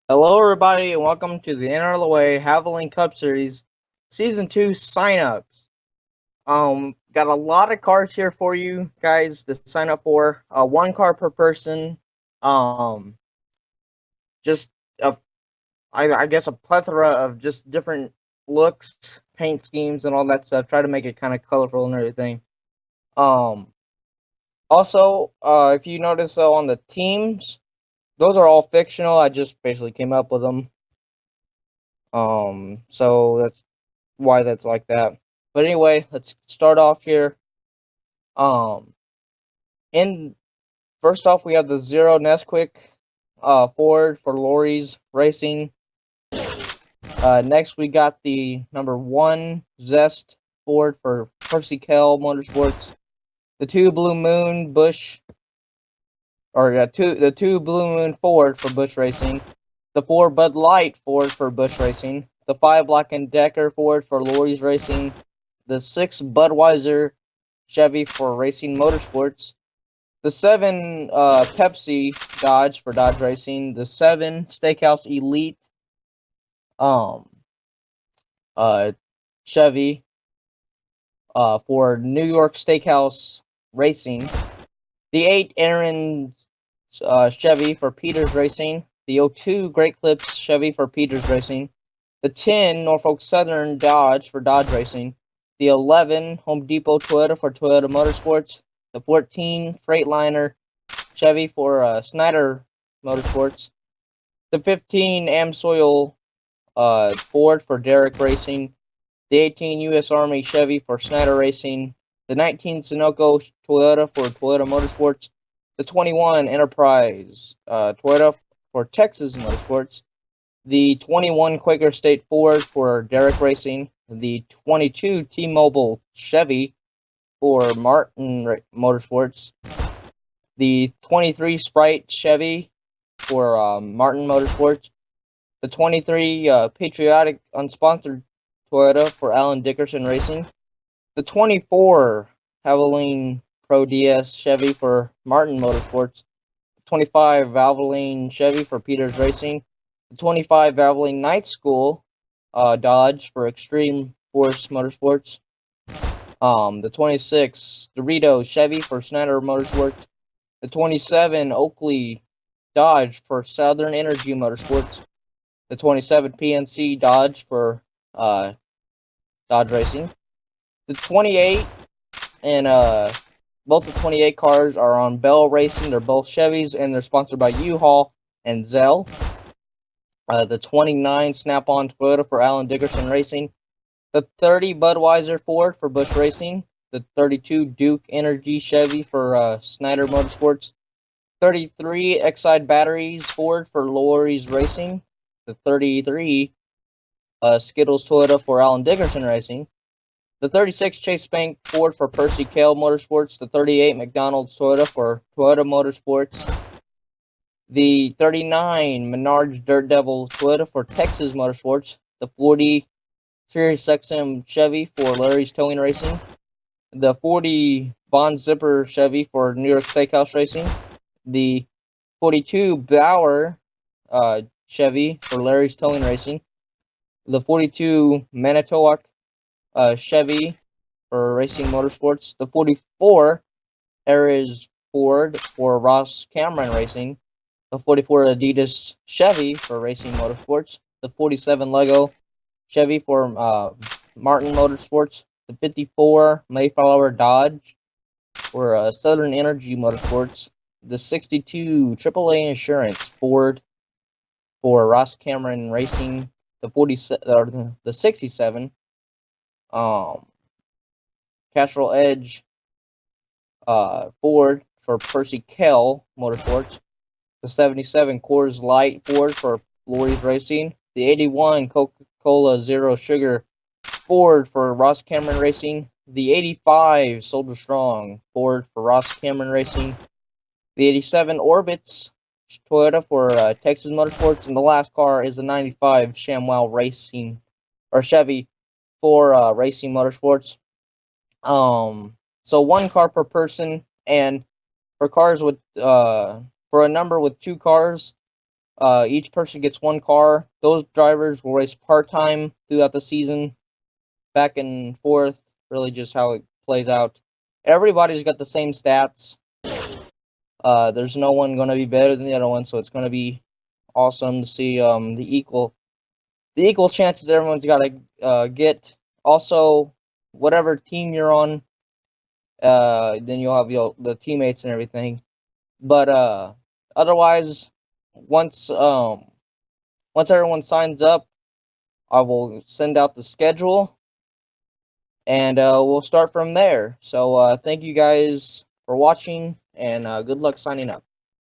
Hello, everybody, and welcome to the NRLOA Havoline Cup Series Season 2 signups. Got a lot of cards here for you guys to sign up for. One card per person. Um, just a, I guess a plethora of just different looks, paint schemes, and all that stuff. Try to make it kind of colorful and everything. Um, Also, if you notice on the teams, those are all fictional. I just basically came up with them. So that's why that's like that. But anyway, let's start off here. Um, in First off, we have the Zero Nesquik Ford for Lori's Racing. Next, we got the number 1 Zest Ford for Percy Kell Motorsports. The 2 Blue Moon Bush, or the 2 Blue Moon Ford for Bush Racing. The 4 Bud Light Ford for Bush Racing. The 5 Black & Decker Ford for Lori's Racing. The 6 Budweiser Chevy for Racing Motorsports. The 7 Pepsi Dodge for Dodge Racing. The 7 Steakhouse Elite um Chevy for New York Steakhouse Racing. The 8 Aaron Chevy for Peters Racing. The 02 Great Clips Chevy for Peters Racing. The 10 Norfolk Southern Dodge for Dodge Racing. The 11 Home Depot Toyota for Toyota Motorsports. The 14 Freightliner Chevy for Snyder Motorsports. The 15 Amsoil Ford for Derrick Racing. The 18 U.S. Army Chevy for Snyder Racing. The 19 Sunoco Toyota for Toyota Motorsports. The 21 Enterprise Toyota for Texas Motorsports. The 21 Quaker State Ford for Derrick Racing. The 22 T-Mobile Chevy for Martin Motorsports. The 23 Sprite Chevy for Martin Motorsports. The 23 Patriotic Unsponsored Toyota for Alan Dickerson Racing. The 24 Havoline Pro DS Chevy for Martin Motorsports. The 25 Valvoline Chevy for Peters Racing. The 25 Valvoline Night School Dodge for Extreme Force Motorsports. The 26 Dorito Chevy for Snyder Motorsports. The 27 Oakley Dodge for Southern Energy Motorsports. The 27 PNC Dodge for Dodge Racing. The 28 and both the 28 cars are on Bell Racing. They're both Chevys and they're sponsored by U-Haul and Zell. The 29 Snap-on Toyota for Alan Dickerson Racing. The 30 Budweiser Ford for Bush Racing. The 32 Duke Energy Chevy for Snyder Motorsports. 33 Exide Batteries Ford for Lori's Racing. The 33 Skittles Toyota for Alan Dickerson Racing. The 36 Chase Bank Ford for Percy Kell Motorsports. The 38 McDonald's Toyota for Toyota Motorsports. The 39 Menards Dirt Devil Toyota for Texas Motorsports. The 40 Sirius XM Chevy for Larry's Towing Racing. The 40 Bond Zipper Chevy for New York Steakhouse Racing. The 42 Bauer Chevy for Larry's Towing Racing. The 42 Manitowoc Chevy for Racing Motorsports. The 44 Ares Ford for Ross Cameron Racing. The 44 Adidas Chevy for Racing Motorsports. The 47 Lego Chevy for Martin Motorsports. The 54 Mayflower Dodge for Southern Energy Motorsports. The 62 AAA Insurance Ford for Ross Cameron Racing. The 67 Castrol Edge Ford for Percy Kell Motorsports. The 77 Coors Light Ford for Lori's Racing. The 81 Coca-Cola Zero Sugar Ford for Ross Cameron Racing. The 85 Soldier Strong Ford for Ross Cameron Racing. The 87 Orbits Toyota for Texas Motorsports. And the last car is the 95 ShamWow Racing, or Chevy for Racing Motorsports. So one car per person, and for cars with for a number with 2 cars, Each person gets one car. Those drivers will race part-time throughout the season, back and forth, really just how it plays out. Everybody's got the same stats. There's no one going to be better than the other one, so it's going to be awesome to see the equal chances everyone's got to get. Also, whatever team you're on, then you'll have the teammates and everything. But otherwise, once everyone signs up, I will send out the schedule, and we'll start from there. So thank you guys for watching, and good luck signing up.